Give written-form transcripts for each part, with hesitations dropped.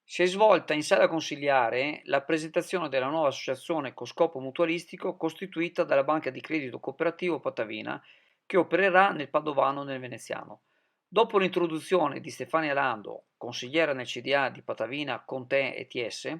Si è svolta in sala consiliare la presentazione della nuova associazione con scopo mutualistico costituita dalla Banca di Credito Cooperativo Patavina, che opererà nel Padovano e nel Veneziano. Dopo l'introduzione di Stefania Lando, consigliera nel CDA di Patavina, Conte e TS,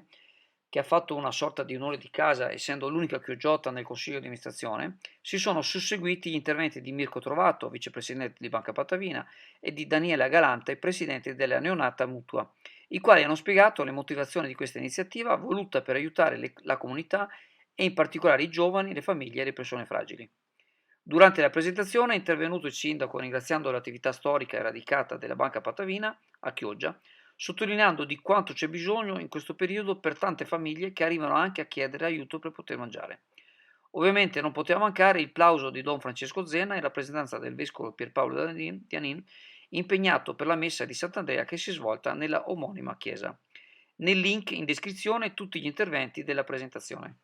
che ha fatto una sorta di onore di casa essendo l'unica chioggiota nel consiglio di amministrazione, si sono susseguiti gli interventi di Mirko Trovato, vicepresidente di Banca Patavina, e di Daniela Galante, presidente della neonata Mutua, i quali hanno spiegato le motivazioni di questa iniziativa voluta per aiutare la comunità e in particolare i giovani, le famiglie e le persone fragili. Durante la presentazione è intervenuto il sindaco ringraziando l'attività storica e radicata della Banca Patavina a Chioggia, sottolineando di quanto c'è bisogno in questo periodo per tante famiglie che arrivano anche a chiedere aiuto per poter mangiare. Ovviamente non poteva mancare il plauso di Don Francesco Zena in rappresentanza del vescovo Pierpaolo Dianin, impegnato per la messa di Sant'Andrea che si è svolta nella omonima chiesa. Nel link in descrizione tutti gli interventi della presentazione.